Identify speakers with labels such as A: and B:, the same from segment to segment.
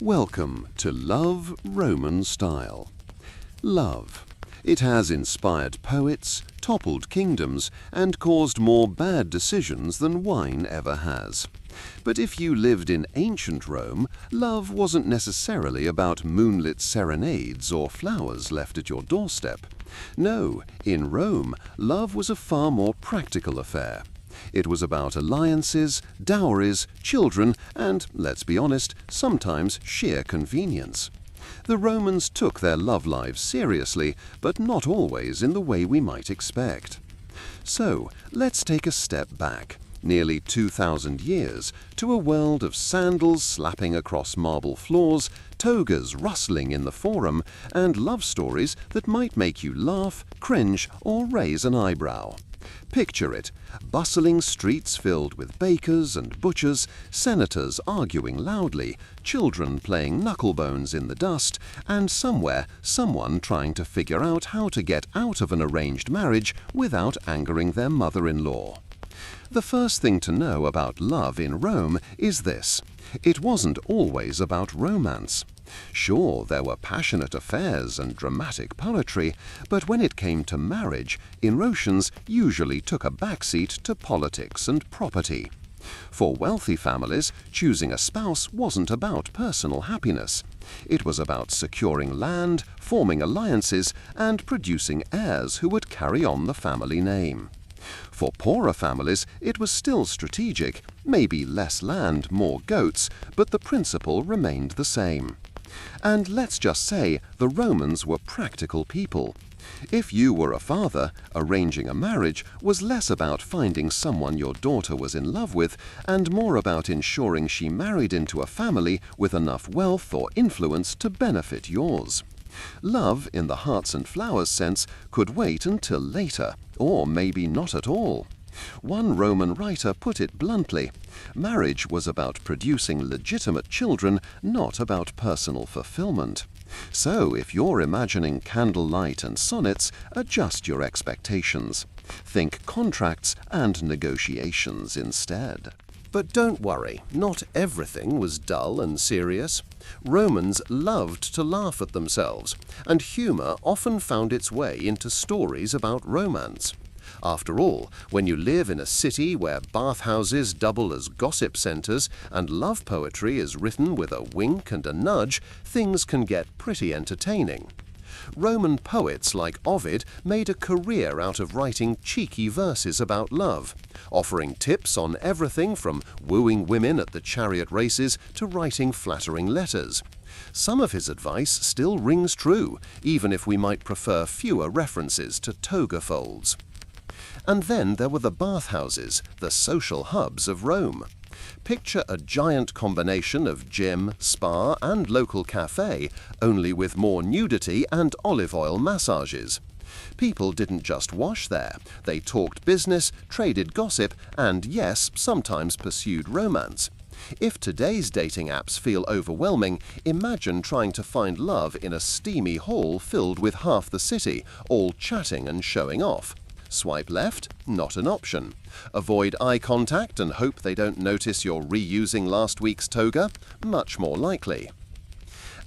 A: Welcome to Love Roman Style. Love. It has inspired poets, toppled kingdoms, and caused more bad decisions than wine ever has. But if you lived in ancient Rome, love wasn't necessarily about moonlit serenades or flowers left at your doorstep. No, in Rome, love was a far more practical affair. It was about alliances, dowries, children, and, let's be honest, sometimes sheer convenience. The Romans took their love lives seriously, but not always in the way we might expect. So, let's take a step back, nearly 2,000 years, to a world of sandals slapping across marble floors, togas rustling in the forum, and love stories that might make you laugh, cringe, or raise an eyebrow. Picture it, bustling streets filled with bakers and butchers, senators arguing loudly, children playing knucklebones in the dust, and somewhere someone trying to figure out how to get out of an arranged marriage without angering their mother-in-law. The first thing to know about love in Rome is this: it wasn't always about romance. Sure, there were passionate affairs and dramatic poetry, but when it came to marriage, emotions usually took a backseat to politics and property. For wealthy families, choosing a spouse wasn't about personal happiness. It was about securing land, forming alliances, and producing heirs who would carry on the family name. For poorer families, it was still strategic, maybe less land, more goats, but the principle remained the same. And let's just say the Romans were practical people. If you were a father, arranging a marriage was less about finding someone your daughter was in love with and more about ensuring she married into a family with enough wealth or influence to benefit yours. Love, in the hearts and flowers sense, could wait until later, or maybe not at all. One Roman writer put it bluntly: marriage was about producing legitimate children, not about personal fulfillment. So if you're imagining candlelight and sonnets, adjust your expectations. Think contracts and negotiations instead. But don't worry, not everything was dull and serious. Romans loved to laugh at themselves, and humor often found its way into stories about romance. After all, when you live in a city where bathhouses double as gossip centers and love poetry is written with a wink and a nudge, things can get pretty entertaining. Roman poets like Ovid made a career out of writing cheeky verses about love, offering tips on everything from wooing women at the chariot races to writing flattering letters. Some of his advice still rings true, even if we might prefer fewer references to toga folds. And then there were the bathhouses, the social hubs of Rome. Picture a giant combination of gym, spa, and local cafe, only with more nudity and olive oil massages. People didn't just wash there. They talked business, traded gossip, and yes, sometimes pursued romance. If today's dating apps feel overwhelming, imagine trying to find love in a steamy hall filled with half the city, all chatting and showing off. Swipe left? Not an option. Avoid eye contact and hope they don't notice you're reusing last week's toga? Much more likely.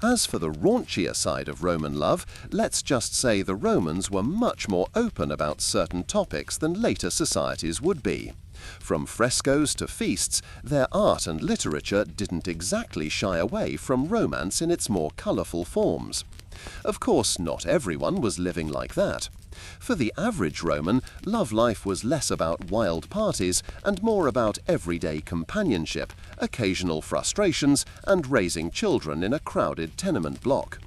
A: As for the raunchier side of Roman love, let's just say the Romans were much more open about certain topics than later societies would be. From frescoes to feasts, their art and literature didn't exactly shy away from romance in its more colourful forms. Of course, not everyone was living like that. For the average Roman, love life was less about wild parties and more about everyday companionship, occasional frustrations, and raising children in a crowded tenement block.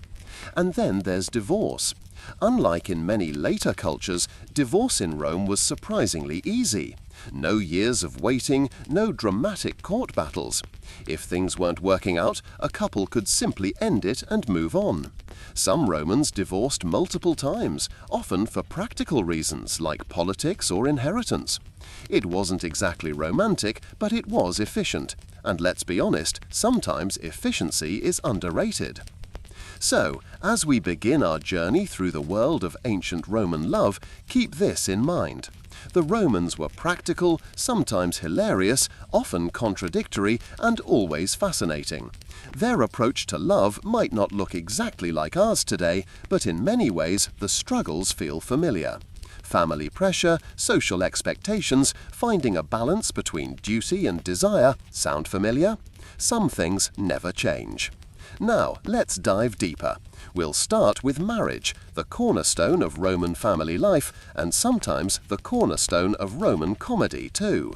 A: And then there's divorce. Unlike in many later cultures, divorce in Rome was surprisingly easy. No years of waiting, no dramatic court battles. If things weren't working out, a couple could simply end it and move on. Some Romans divorced multiple times, often for practical reasons like politics or inheritance. It wasn't exactly romantic, but it was efficient. And let's be honest, sometimes efficiency is underrated. So, as we begin our journey through the world of ancient Roman love, keep this in mind. The Romans were practical, sometimes hilarious, often contradictory, and always fascinating. Their approach to love might not look exactly like ours today, but in many ways the struggles feel familiar. Family pressure, social expectations, finding a balance between duty and desire sound familiar? Some things never change. Now, let's dive deeper. We'll start with marriage, the cornerstone of Roman family life, and sometimes the cornerstone of Roman comedy too.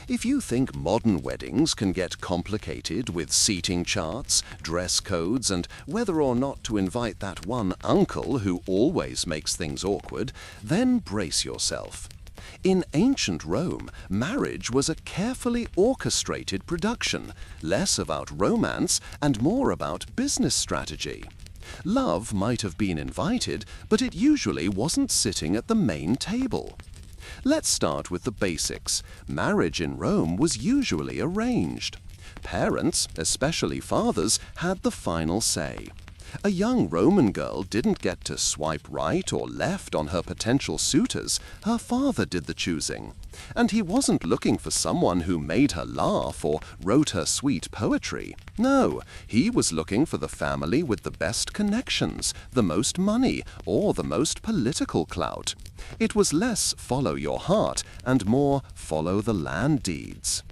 A: If you think modern weddings can get complicated with seating charts, dress codes, and whether or not to invite that one uncle who always makes things awkward, then brace yourself. In ancient Rome, marriage was a carefully orchestrated production, less about romance and more about business strategy. Love might have been invited, but it usually wasn't sitting at the main table. Let's start with the basics. Marriage in Rome was usually arranged. Parents, especially fathers, had the final say. A young Roman girl didn't get to swipe right or left on her potential suitors. Her father did the choosing. And he wasn't looking for someone who made her laugh or wrote her sweet poetry. No, he was looking for the family with the best connections, the most money, or the most political clout. It was less follow your heart and more follow the land deeds.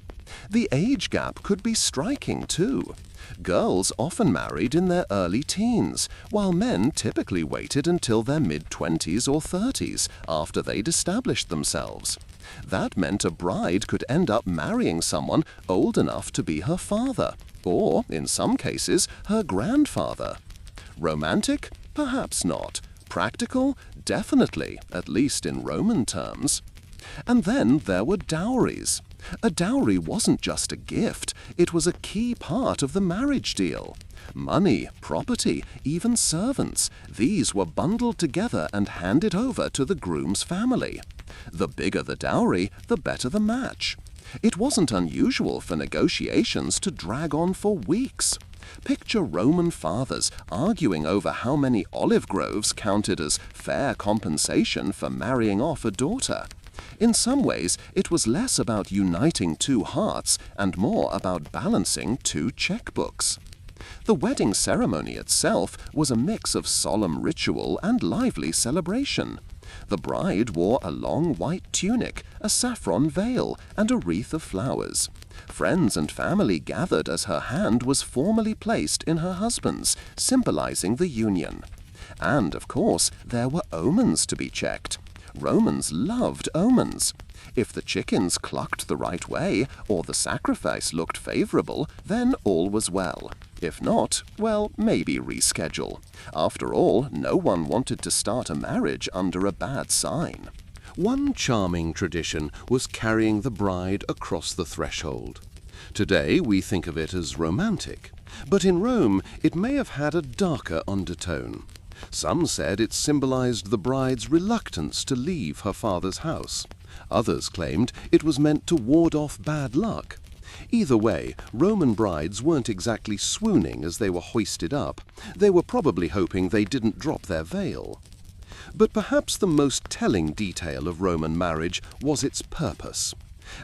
A: The age gap could be striking too. Girls often married in their early teens, while men typically waited until their mid-20s or 30s after they'd established themselves. That meant a bride could end up marrying someone old enough to be her father, or, in some cases, her grandfather. Romantic? Perhaps not. Practical? Definitely, at least in Roman terms. And then there were dowries. A dowry wasn't just a gift, it was a key part of the marriage deal. Money, property, even servants, these were bundled together and handed over to the groom's family. The bigger the dowry, the better the match. It wasn't unusual for negotiations to drag on for weeks. Picture Roman fathers arguing over how many olive groves counted as fair compensation for marrying off a daughter. In some ways, it was less about uniting two hearts and more about balancing two checkbooks. The wedding ceremony itself was a mix of solemn ritual and lively celebration. The bride wore a long white tunic, a saffron veil, and a wreath of flowers. Friends and family gathered as her hand was formally placed in her husband's, symbolizing the union. And, of course, there were omens to be checked. Romans loved omens. If the chickens clucked the right way or the sacrifice looked favorable, then all was well. If not, well, maybe reschedule. After all, no one wanted to start a marriage under a bad sign. One charming tradition was carrying the bride across the threshold. Today we think of it as romantic, but in Rome it may have had a darker undertone. Some said it symbolized the bride's reluctance to leave her father's house. Others claimed it was meant to ward off bad luck. Either way, Roman brides weren't exactly swooning as they were hoisted up. They were probably hoping they didn't drop their veil. But perhaps the most telling detail of Roman marriage was its purpose.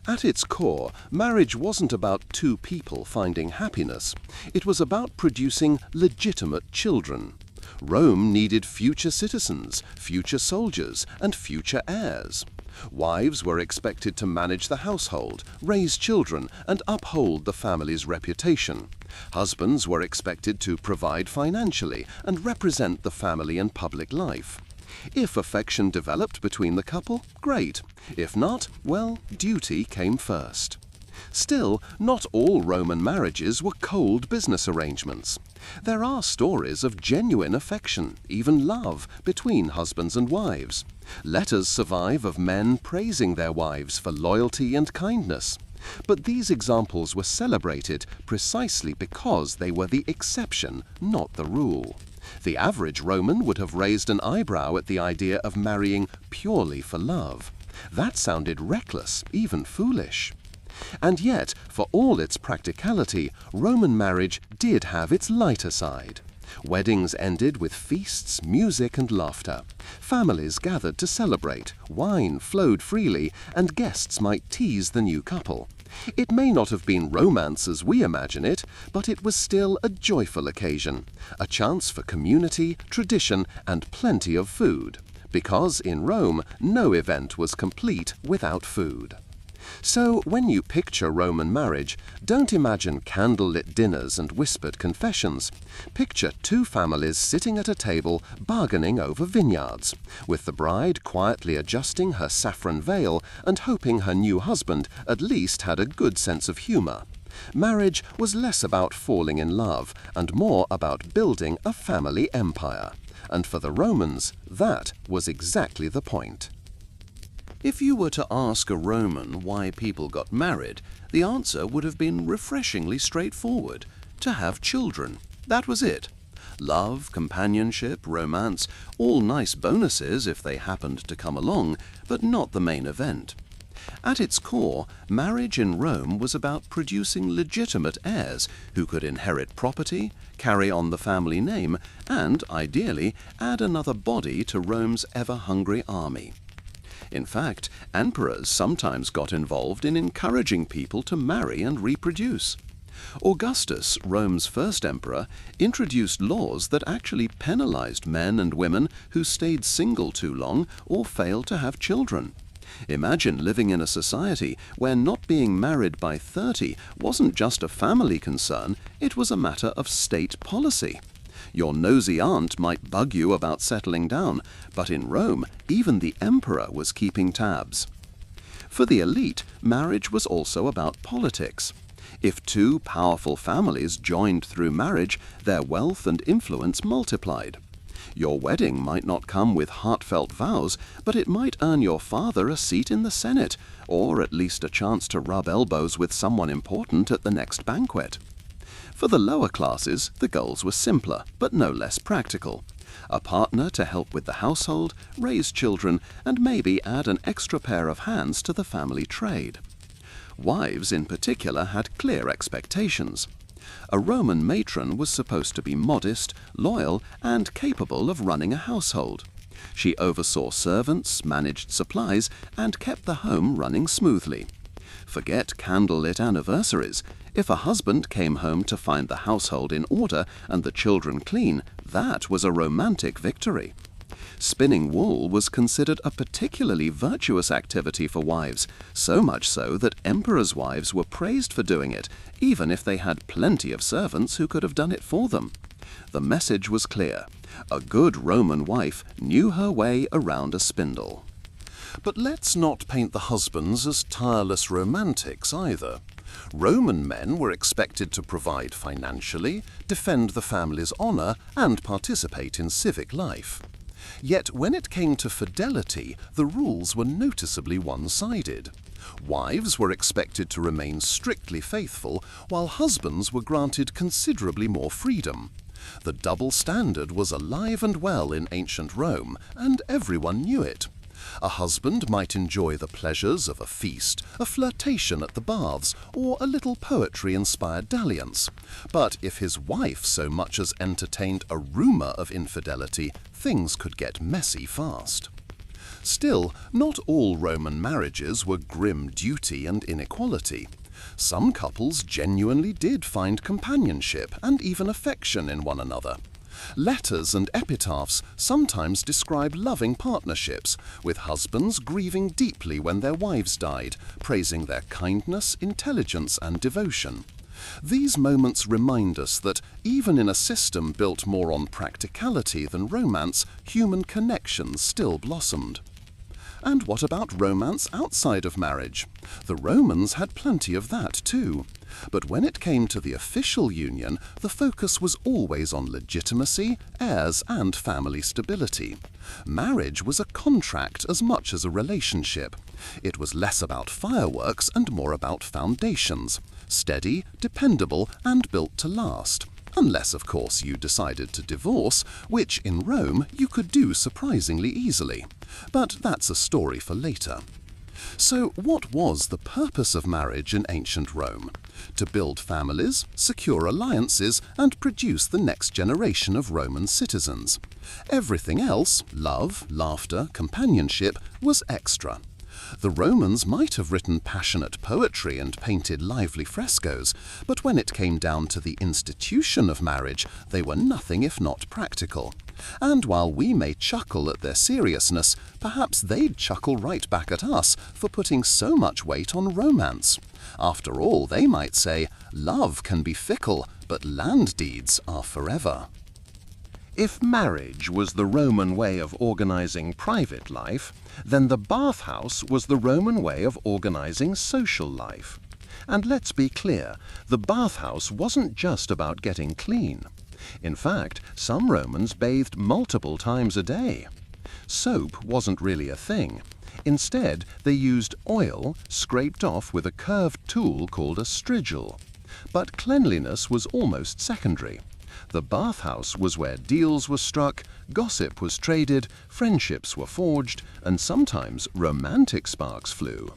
A: At its core, marriage wasn't about two people finding happiness. It was about producing legitimate children. Rome needed future citizens, future soldiers, and future heirs. Wives were expected to manage the household, raise children, and uphold the family's reputation. Husbands were expected to provide financially and represent the family in public life. If affection developed between the couple, great. If not, well, duty came first. Still, not all Roman marriages were cold business arrangements. There are stories of genuine affection, even love, between husbands and wives. Letters survive of men praising their wives for loyalty and kindness. But these examples were celebrated precisely because they were the exception, not the rule. The average Roman would have raised an eyebrow at the idea of marrying purely for love. That sounded reckless, even foolish. And yet, for all its practicality, Roman marriage did have its lighter side. Weddings ended with feasts, music, and laughter. Families gathered to celebrate, wine flowed freely, and guests might tease the new couple. It may not have been romance as we imagine it, but it was still a joyful occasion, a chance for community, tradition, and plenty of food. Because in Rome, no event was complete without food. So when you picture Roman marriage, don't imagine candlelit dinners and whispered confessions. Picture two families sitting at a table bargaining over vineyards, with the bride quietly adjusting her saffron veil and hoping her new husband at least had a good sense of humor. Marriage was less about falling in love and more about building a family empire. And for the Romans, that was exactly the point. If you were to ask a Roman why people got married, the answer would have been refreshingly straightforward: to have children. That was it. Love, companionship, romance, all nice bonuses if they happened to come along, but not the main event. At its core, marriage in Rome was about producing legitimate heirs who could inherit property, carry on the family name, and, ideally, add another body to Rome's ever-hungry army. In fact, emperors sometimes got involved in encouraging people to marry and reproduce. Augustus, Rome's first emperor, introduced laws that actually penalized men and women who stayed single too long or failed to have children. Imagine living in a society where not being married by 30 wasn't just a family concern, it was a matter of state policy. Your nosy aunt might bug you about settling down, but in Rome, even the emperor was keeping tabs. For the elite, marriage was also about politics. If two powerful families joined through marriage, their wealth and influence multiplied. Your wedding might not come with heartfelt vows, but it might earn your father a seat in the Senate, or at least a chance to rub elbows with someone important at the next banquet. For the lower classes, the goals were simpler, but no less practical. A partner to help with the household, raise children, and maybe add an extra pair of hands to the family trade. Wives, in particular, had clear expectations. A Roman matron was supposed to be modest, loyal, and capable of running a household. She oversaw servants, managed supplies, and kept the home running smoothly. Forget candlelit anniversaries. If a husband came home to find the household in order and the children clean, that was a romantic victory. Spinning wool was considered a particularly virtuous activity for wives, so much so that emperors' wives were praised for doing it, even if they had plenty of servants who could have done it for them. The message was clear: a good Roman wife knew her way around a spindle. But let's not paint the husbands as tireless romantics either. Roman men were expected to provide financially, defend the family's honor, and participate in civic life. Yet when it came to fidelity, the rules were noticeably one-sided. Wives were expected to remain strictly faithful, while husbands were granted considerably more freedom. The double standard was alive and well in ancient Rome, and everyone knew it. A husband might enjoy the pleasures of a feast, a flirtation at the baths, or a little poetry-inspired dalliance. But if his wife so much as entertained a rumor of infidelity, things could get messy fast. Still, not all Roman marriages were grim duty and inequality. Some couples genuinely did find companionship and even affection in one another. Letters and epitaphs sometimes describe loving partnerships, with husbands grieving deeply when their wives died, praising their kindness, intelligence, and devotion. These moments remind us that, even in a system built more on practicality than romance, human connections still blossomed. And what about romance outside of marriage? The Romans had plenty of that too. But when it came to the official union, the focus was always on legitimacy, heirs, and family stability. Marriage was a contract as much as a relationship. It was less about fireworks and more about foundations, steady, dependable, and built to last. Unless, of course, you decided to divorce, which in Rome you could do surprisingly easily. But that's a story for later. So what was the purpose of marriage in ancient Rome?
B: to build families, secure alliances, and produce the next generation of Roman citizens. Everything else, love, laughter, companionship, was extra. The Romans might have written passionate poetry and painted lively frescoes, but when it came down to the institution of marriage, they were nothing if not practical. And while we may chuckle at their seriousness, perhaps they'd chuckle right back at us for putting so much weight on romance. After all, they might say, love can be fickle, but land deeds are forever.
A: If marriage was the Roman way of organizing private life, then the bathhouse was the Roman way of organizing social life. And let's be clear, the bathhouse wasn't just about getting clean. In fact, some Romans bathed multiple times a day. Soap wasn't really a thing. Instead, they used oil scraped off with a curved tool called a strigil. But cleanliness was almost secondary. The bathhouse was where deals were struck, gossip was traded, friendships were forged, and sometimes romantic sparks flew.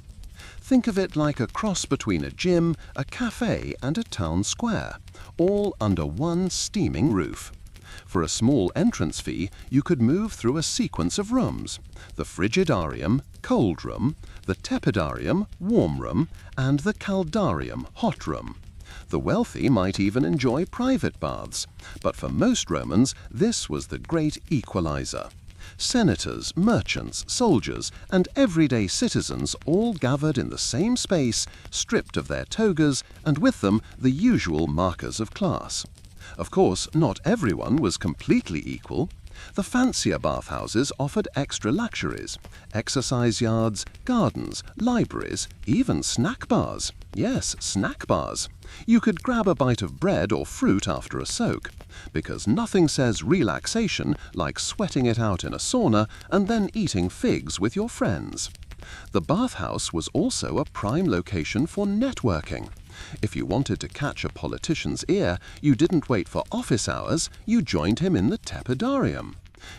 A: Think of it like a cross between a gym, a cafe, and a town square, all under one steaming roof. For a small entrance fee, you could move through a sequence of rooms: the frigidarium, cold room, the tepidarium, warm room, and the caldarium, hot room. The wealthy might even enjoy private baths, but for most Romans this was the great equalizer. Senators, merchants, soldiers, and everyday citizens all gathered in the same space, stripped of their togas, and with them the usual markers of class. Of course, not everyone was completely equal. The fancier bathhouses offered extra luxuries: exercise yards, gardens, libraries, even snack bars. Yes, snack bars. You could grab a bite of bread or fruit after a soak, because nothing says relaxation like sweating it out in a sauna and then eating figs with your friends. The bathhouse was also a prime location for networking. If you wanted to catch a politician's ear, you didn't wait for office hours, you joined him in the tepidarium.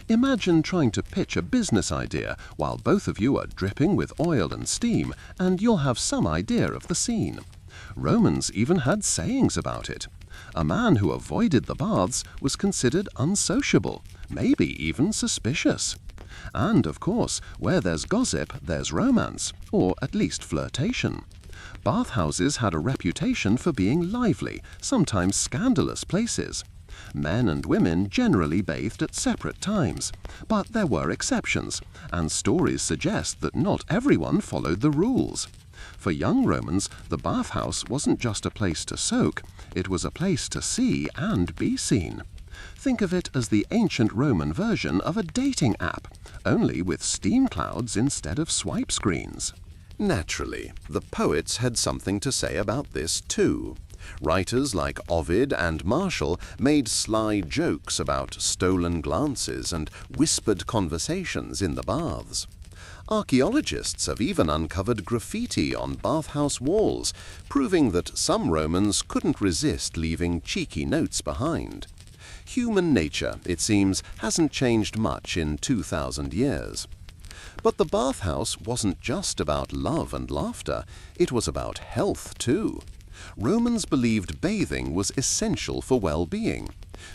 A: Imagine trying to pitch a business idea while both of you are dripping with oil and steam, and you'll have some idea of the scene. Romans even had sayings about it. A man who avoided the baths was considered unsociable, maybe even suspicious. And, of course, where there's gossip, there's romance, or at least flirtation. Bathhouses had a reputation for being lively, sometimes scandalous places. Men and women generally bathed at separate times, but there were exceptions, and stories suggest that not everyone followed the rules. For young Romans, the bathhouse wasn't just a place to soak, it was a place to see and be seen. Think of it as the ancient Roman version of a dating app, only with steam clouds instead of swipe screens.
B: Naturally, the poets had something to say about this too. Writers like Ovid and Martial made sly jokes about stolen glances and whispered conversations in the baths. Archaeologists have even uncovered graffiti on bathhouse walls, proving that some Romans couldn't resist leaving cheeky notes behind. Human nature, it seems, hasn't changed much in 2,000 years. But the bathhouse wasn't just about love and laughter, it was about health too. Romans believed bathing was essential for well-being.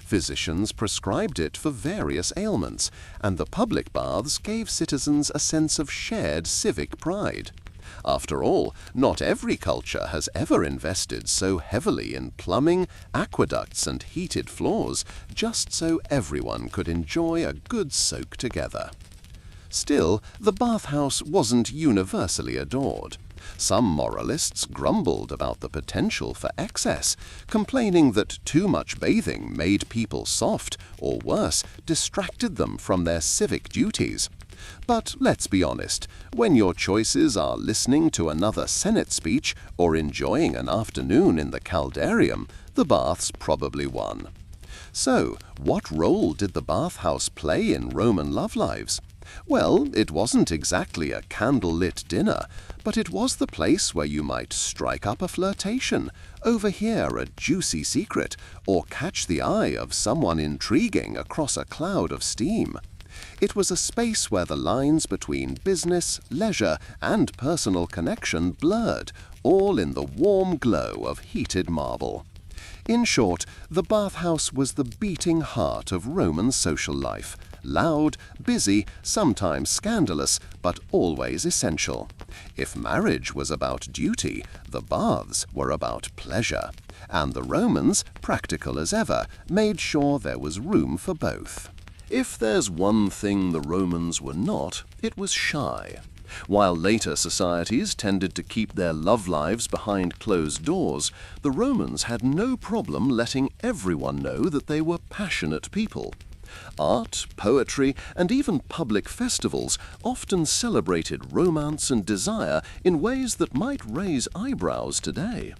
B: Physicians prescribed it for various ailments, and the public baths gave citizens a sense of shared civic pride. After all, not every culture has ever invested so heavily in plumbing, aqueducts, and heated floors, just so everyone could enjoy a good soak together. Still, the bathhouse wasn't universally adored. Some moralists grumbled about the potential for excess, complaining that too much bathing made people soft, or worse, distracted them from their civic duties. But let's be honest, when your choices are listening to another Senate speech or enjoying an afternoon in the caldarium, the baths probably won. So, what role did the bathhouse play in Roman love lives? Well, it wasn't exactly a candle-lit dinner, but it was the place where you might strike up a flirtation, overhear a juicy secret, or catch the eye of someone intriguing across a cloud of steam. It was a space where the lines between business, leisure, and personal connection blurred, all in the warm glow of heated marble. In short, the bathhouse was the beating heart of Roman social life, loud, busy, sometimes scandalous, but always essential. If marriage was about duty, the baths were about pleasure, and the Romans, practical as ever, made sure there was room for both. If there's one thing the Romans were not, it was shy. While later societies tended to keep their love lives behind closed doors, the Romans had no problem letting everyone know that they were passionate people. Art, poetry, and even public festivals often celebrated romance and desire in ways that might raise eyebrows today.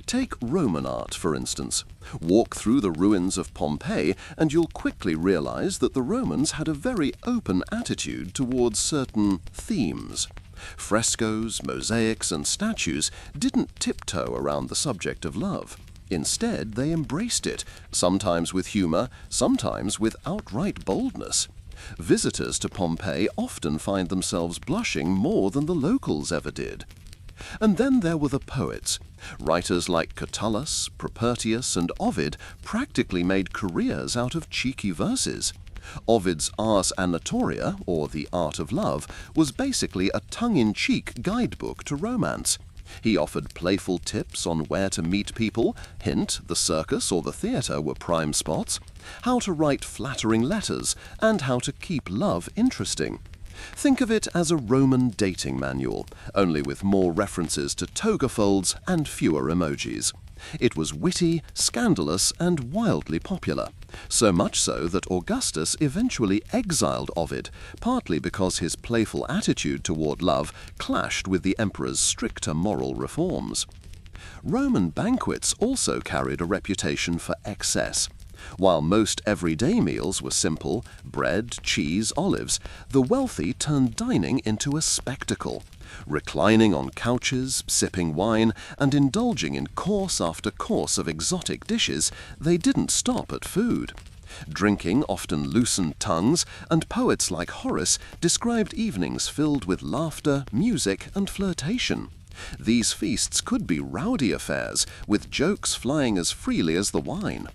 B: Take Roman art, for instance. Walk through the ruins of Pompeii and you'll quickly realize that the Romans had a very open attitude towards certain themes. Frescoes, mosaics, and statues didn't tiptoe around the subject of love. Instead, they embraced it, sometimes with humor, sometimes with outright boldness. Visitors to Pompeii often find themselves blushing more than the locals ever did. And then there were the poets. Writers like Catullus, Propertius, and Ovid practically made careers out of cheeky verses. Ovid's Ars Anatoria, or The Art of Love, was basically a tongue-in-cheek guidebook to romance. He offered playful tips on where to meet people, hint the circus or the theatre were prime spots, how to write flattering letters, and how to keep love interesting. Think of it as a Roman dating manual, only with more references to toga folds and fewer emojis. It was witty, scandalous, and wildly popular, so much so that Augustus eventually exiled Ovid, partly because his playful attitude toward love clashed with the emperor's stricter moral reforms. Roman banquets also carried a reputation for excess. While most everyday meals were simple, bread, cheese, olives, the wealthy turned dining into a spectacle. Reclining on couches, sipping wine, and indulging in course after course of exotic dishes, they didn't stop at food. Drinking often loosened tongues, and poets like Horace described evenings filled with laughter, music, and flirtation. These feasts could be rowdy affairs, with jokes flying as freely as the wine.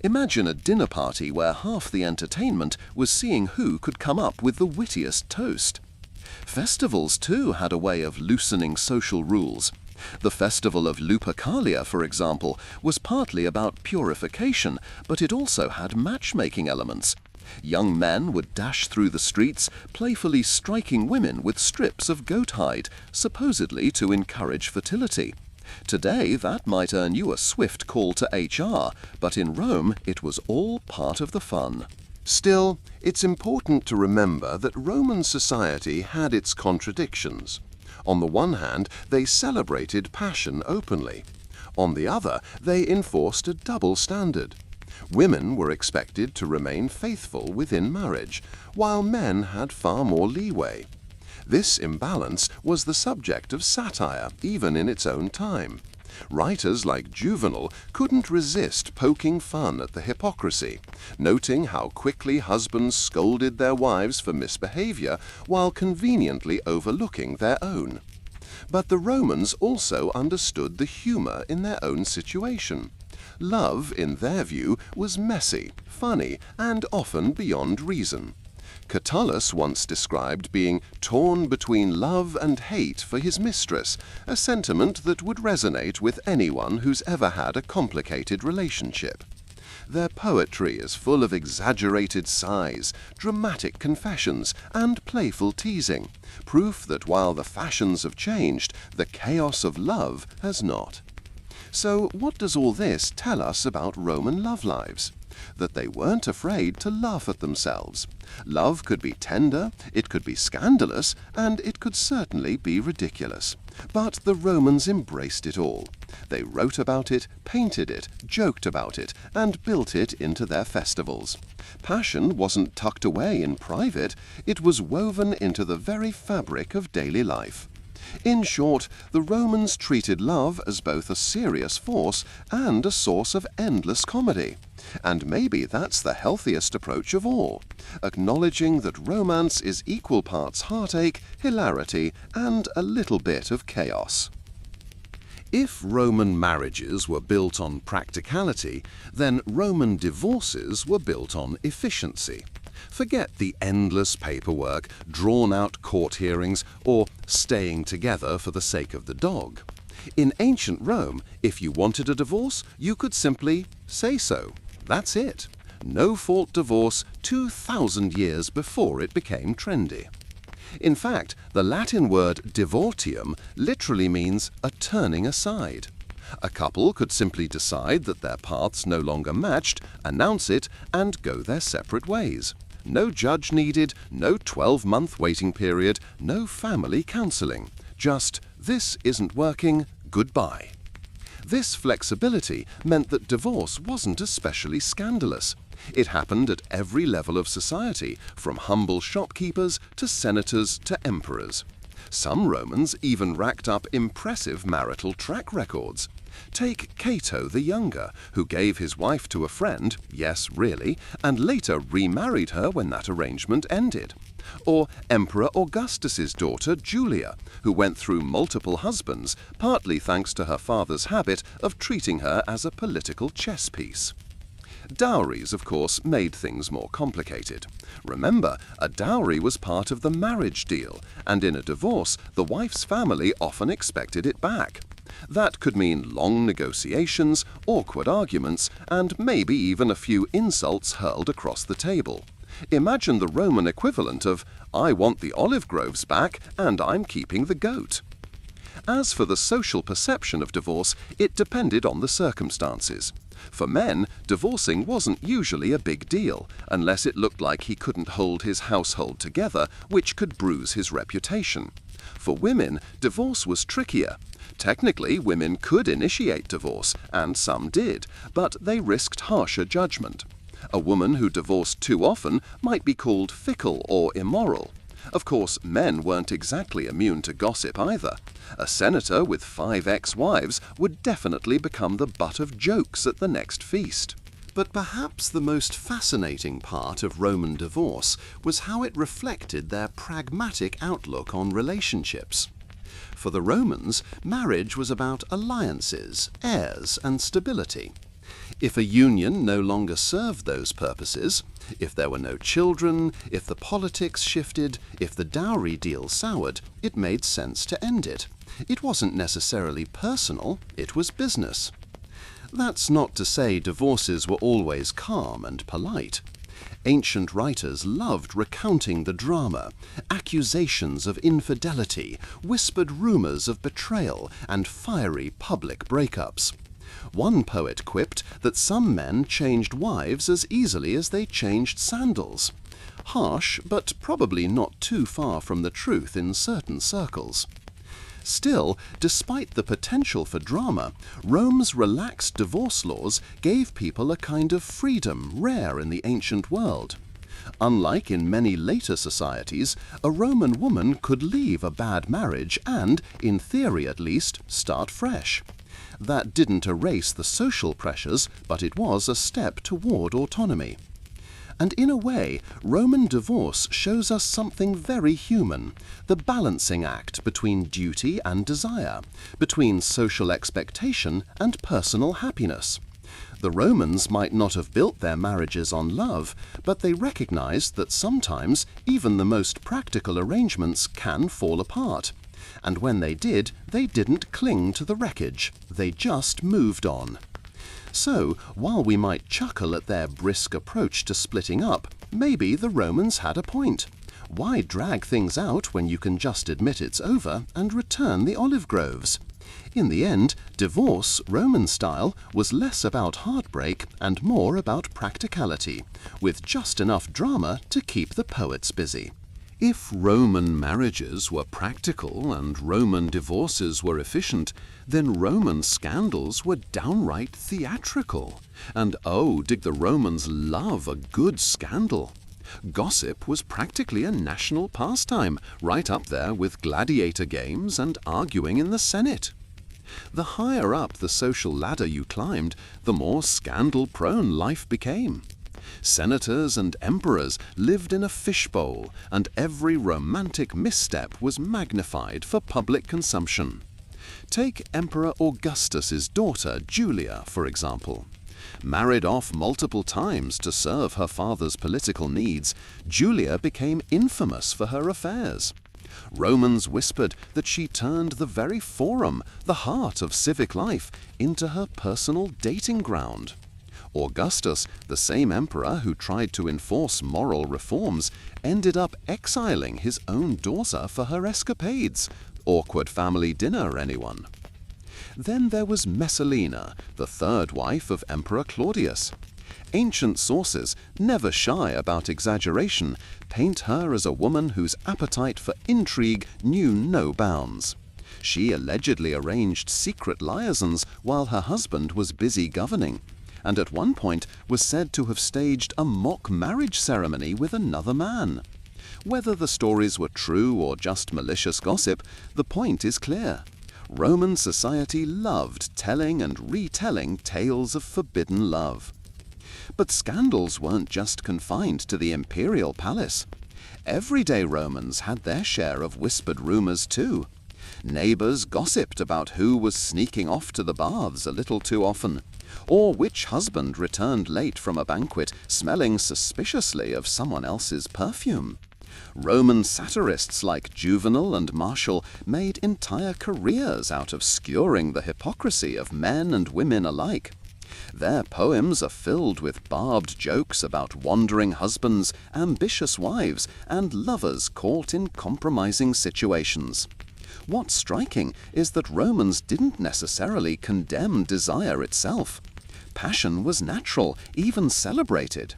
B: Imagine a dinner party where half the entertainment was seeing who could come up with the wittiest toast. Festivals, too, had a way of loosening social rules. The festival of Lupercalia, for example, was partly about purification, but it also had matchmaking elements. Young men would dash through the streets, playfully striking women with strips of goat hide, supposedly to encourage fertility. Today, that might earn you a swift call to HR, but in Rome, it was all part of the fun.
A: Still, it's important to remember that Roman society had its contradictions. On the one hand, they celebrated passion openly. On the other, they enforced a double standard. Women were expected to remain faithful within marriage, while men had far more leeway. This imbalance was the subject of satire even in its own time. Writers like Juvenal couldn't resist poking fun at the hypocrisy, noting how quickly husbands scolded their wives for misbehavior while conveniently overlooking their own. But the Romans also understood the humor in their own situation. Love, in their view, was messy, funny, and often beyond reason. Catullus once described being torn between love and hate for his mistress, a sentiment that would resonate with anyone who's ever had a complicated relationship. Their poetry is full of exaggerated sighs, dramatic confessions, and playful teasing, proof that while the fashions have changed, the chaos of love has not. So what does all this tell us about Roman love lives? That they weren't afraid to laugh at themselves. Love could be tender, it could be scandalous, and it could certainly be ridiculous. But the Romans embraced it all. They wrote about it, painted it, joked about it, and built it into their festivals. Passion wasn't tucked away in private, it was woven into the very fabric of daily life. In short, the Romans treated love as both a serious force and a source of endless comedy. And maybe that's the healthiest approach of all, acknowledging that romance is equal parts heartache, hilarity, and a little bit of chaos.
B: If Roman marriages were built on practicality, then Roman divorces were built on efficiency. Forget the endless paperwork, drawn-out court hearings, or staying together for the sake of the dog. In ancient Rome, if you wanted a divorce, you could simply say so. That's it. No-fault divorce 2,000 years before it became trendy. In fact, the Latin word divortium literally means a turning aside. A couple could simply decide that their paths no longer matched, announce it, and go their separate ways. No judge needed, no 12-month waiting period, no family counseling. Just, this isn't working, goodbye. This flexibility meant that divorce wasn't especially scandalous. It happened at every level of society, from humble shopkeepers to senators to emperors. Some Romans even racked up impressive marital track records. Take Cato the Younger, who gave his wife to a friend, yes, really, and later remarried her when that arrangement ended. Or Emperor Augustus's daughter Julia, who went through multiple husbands, partly thanks to her father's habit of treating her as a political chess piece. Dowries, of course, made things more complicated. Remember, a dowry was part of the marriage deal, and in a divorce, the wife's family often expected it back. That could mean long negotiations, awkward arguments, and maybe even a few insults hurled across the table. Imagine the Roman equivalent of, "I want the olive groves back, and I'm keeping the goat." As for the social perception of divorce, it depended on the circumstances. For men, divorcing wasn't usually a big deal, unless it looked like he couldn't hold his household together, which could bruise his reputation. For women, divorce was trickier. Technically, women could initiate divorce, and some did, but they risked harsher judgment. A woman who divorced too often might be called fickle or immoral. Of course, men weren't exactly immune to gossip either. A senator with 5 ex-wives would definitely become the butt of jokes at the next feast. But perhaps the most fascinating part of Roman divorce was how it reflected their pragmatic outlook on relationships. For the Romans, marriage was about alliances, heirs, and stability. If a union no longer served those purposes, if there were no children, if the politics shifted, if the dowry deal soured, it made sense to end it. It wasn't necessarily personal, it was business. That's not to say divorces were always calm and polite. Ancient writers loved recounting the drama, accusations of infidelity, whispered rumors of betrayal, and fiery public breakups. One poet quipped that some men changed wives as easily as they changed sandals. Harsh, but probably not too far from the truth in certain circles. Still, despite the potential for drama, Rome's relaxed divorce laws gave people a kind of freedom rare in the ancient world. Unlike in many later societies, a Roman woman could leave a bad marriage and, in theory at least, start fresh. That didn't erase the social pressures, but it was a step toward autonomy. And in a way, Roman divorce shows us something very human, the balancing act between duty and desire, between social expectation and personal happiness. The Romans might not have built their marriages on love, but they recognized that sometimes even the most practical arrangements can fall apart. And when they did, they didn't cling to the wreckage, they just moved on. So, while we might chuckle at their brisk approach to splitting up, maybe the Romans had a point. Why drag things out when you can just admit it's over and return the olive groves? In the end, divorce, Roman style, was less about heartbreak and more about practicality, with just enough drama to keep the poets busy. If Roman marriages were practical and Roman divorces were efficient, then Roman scandals were downright theatrical. And oh, did the Romans love a good scandal! Gossip was practically a national pastime, right up there with gladiator games and arguing in the Senate. The higher up the social ladder you climbed, the more scandal-prone life became. Senators and emperors lived in a fishbowl, and every romantic misstep was magnified for public consumption. Take Emperor Augustus's daughter, Julia, for example. Married off multiple times to serve her father's political needs, Julia became infamous for her affairs. Romans whispered that she turned the very forum, the heart of civic life, into her personal dating ground. Augustus, the same emperor who tried to enforce moral reforms, ended up exiling his own daughter for her escapades. Awkward family dinner, anyone? Then there was Messalina, the third wife of Emperor Claudius. Ancient sources, never shy about exaggeration, paint her as a woman whose appetite for intrigue knew no bounds. She allegedly arranged secret liaisons while her husband was busy governing, and at one point was said to have staged a mock marriage ceremony with another man. Whether the stories were true or just malicious gossip, the point is clear. Roman society loved telling and retelling tales of forbidden love. But scandals weren't just confined to the imperial palace. Everyday Romans had their share of whispered rumors too. Neighbors gossiped about who was sneaking off to the baths a little too often, or which husband returned late from a banquet smelling suspiciously of someone else's perfume. Roman satirists like Juvenal and Martial made entire careers out of skewering the hypocrisy of men and women alike. Their poems are filled with barbed jokes about wandering husbands, ambitious wives, and lovers caught in compromising situations. What's striking is that Romans didn't necessarily condemn desire itself. Passion was natural, even celebrated.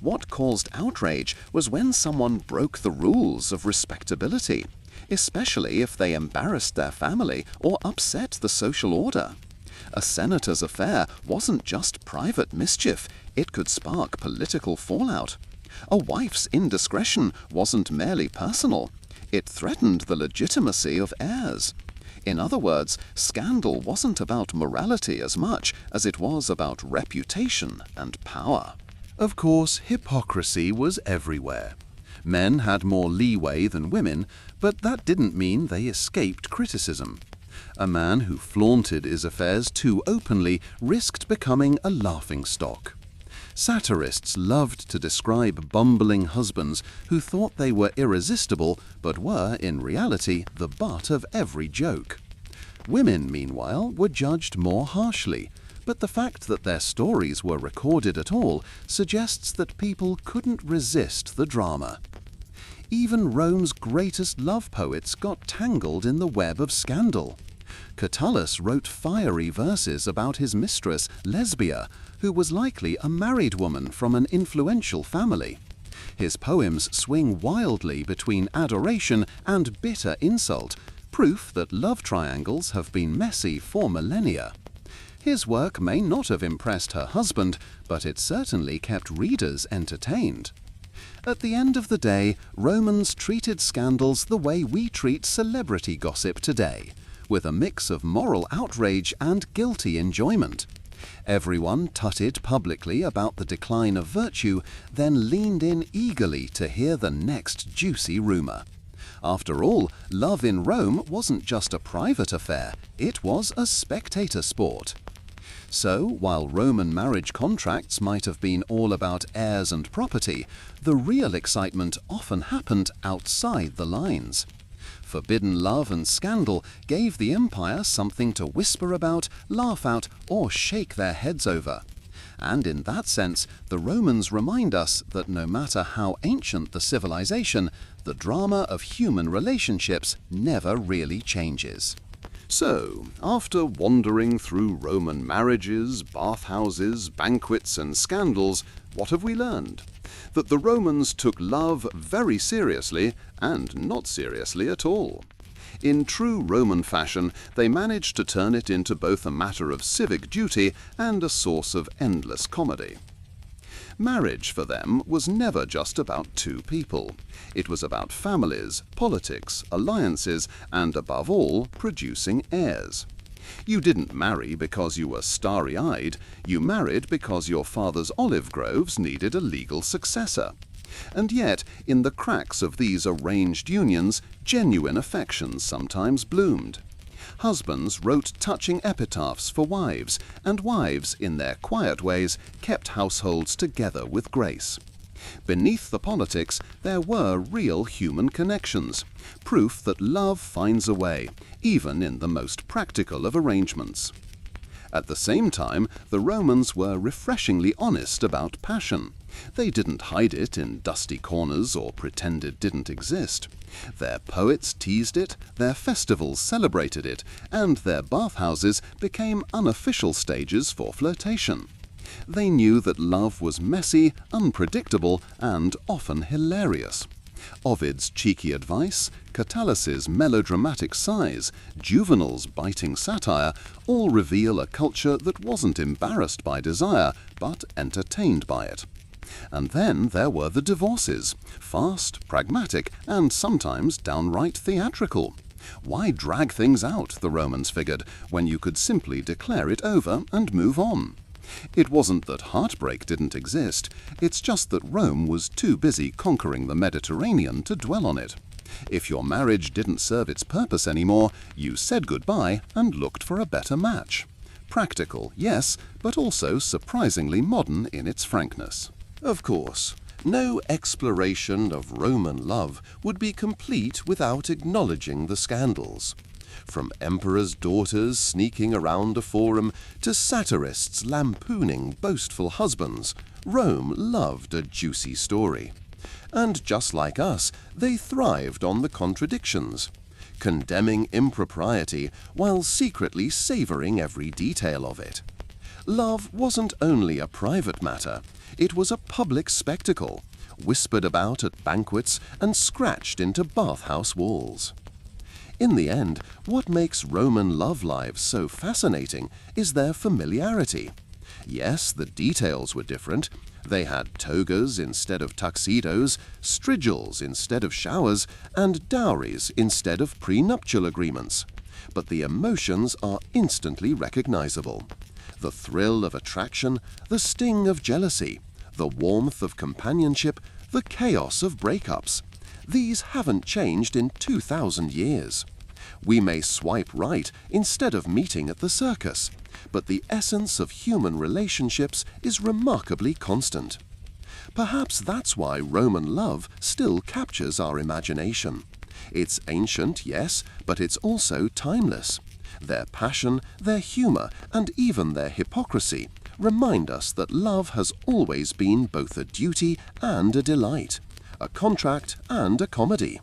B: What caused outrage was when someone broke the rules of respectability, especially if they embarrassed their family or upset the social order. A senator's affair wasn't just private mischief, it could spark political fallout. A wife's indiscretion wasn't merely personal, it threatened the legitimacy of heirs. In other words, scandal wasn't about morality as much as it was about reputation and power. Of course, hypocrisy was everywhere. Men had more leeway than women, but that didn't mean they escaped criticism. A man who flaunted his affairs too openly risked becoming a laughingstock. Satirists loved to describe bumbling husbands who thought they were irresistible but were, in reality, the butt of every joke. Women, meanwhile, were judged more harshly, but the fact that their stories were recorded at all suggests that people couldn't resist the drama. Even Rome's greatest love poets got tangled in the web of scandal. Catullus wrote fiery verses about his mistress, Lesbia, who was likely a married woman from an influential family. His poems swing wildly between adoration and bitter insult, proof that love triangles have been messy for millennia. His work may not have impressed her husband, but it certainly kept readers entertained. At the end of the day, Romans treated scandals the way we treat celebrity gossip today, with a mix of moral outrage and guilty enjoyment. Everyone tutted publicly about the decline of virtue, then leaned in eagerly to hear the next juicy rumor. After all, love in Rome wasn't just a private affair, it was a spectator sport. So, while Roman marriage contracts might have been all about heirs and property, the real excitement often happened outside the lines. Forbidden love and scandal gave the empire something to whisper about, laugh at, or shake their heads over. And in that sense, the Romans remind us that no matter how ancient the civilization, the drama of human relationships never really changes. So, after wandering through Roman marriages, bathhouses, banquets, and scandals, what have we learned? That the Romans took love very seriously and not seriously at all. In true Roman fashion, they managed to turn it into both a matter of civic duty and a source of endless comedy. Marriage for them was never just about two people. It was about families, politics, alliances, and above all, producing heirs. You didn't marry because you were starry-eyed, you married because your father's olive groves needed a legal successor. And yet, in the cracks of these arranged unions, genuine affections sometimes bloomed.
A: Husbands wrote touching epitaphs for wives, and wives, in their quiet ways, kept households together with grace. Beneath the politics, there were real human connections, proof that love finds a way, even in the most practical of arrangements. At the same time, the Romans were refreshingly honest about passion. They didn't hide it in dusty corners or pretend it didn't exist. Their poets teased it, their festivals celebrated it, and their bathhouses became unofficial stages for flirtation. They knew that love was messy, unpredictable, and often hilarious. Ovid's cheeky advice, Catullus's melodramatic sighs, Juvenal's biting satire all reveal a culture that wasn't embarrassed by desire, but entertained by it. And then there were the divorces, fast, pragmatic, and sometimes downright theatrical. Why drag things out, the Romans figured, when you could simply declare it over and move on? It wasn't that heartbreak didn't exist, it's just that Rome was too busy conquering the Mediterranean to dwell on it. If your marriage didn't serve its purpose anymore, you said goodbye and looked for a better match. Practical, yes, but also surprisingly modern in its frankness. Of course, no exploration of Roman love would be complete without acknowledging the scandals. From emperors' daughters sneaking around a forum to satirists lampooning boastful husbands, Rome loved a juicy story. And just like us, they thrived on the contradictions, condemning impropriety while secretly savoring every detail of it. Love wasn't only a private matter, it was a public spectacle, whispered about at banquets and scratched into bathhouse walls. In the end, what makes Roman love lives so fascinating is their familiarity. Yes, the details were different. They had togas instead of tuxedos, strigils instead of showers, and dowries instead of prenuptial agreements. But the emotions are instantly recognizable. The thrill of attraction, the sting of jealousy, the warmth of companionship, the chaos of breakups. These haven't changed in 2,000 years. We may swipe right instead of meeting at the circus, but the essence of human relationships is remarkably constant. Perhaps that's why Roman love still captures our imagination. It's ancient, yes, but it's also timeless. Their passion, their humor, and even their hypocrisy remind us that love has always been both a duty and a delight, a contract and a comedy.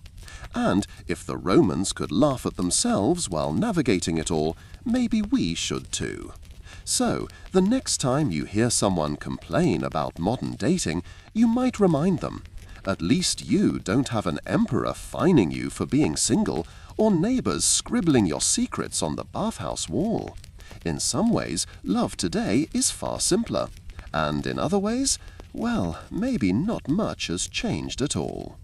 A: And if the Romans could laugh at themselves while navigating it all, maybe we should too. So, the next time you hear someone complain about modern dating, you might remind them, at least you don't have an emperor fining you for being single, or neighbors scribbling your secrets on the bathhouse wall. In some ways, love today is far simpler. And in other ways, well, maybe not much has changed at all.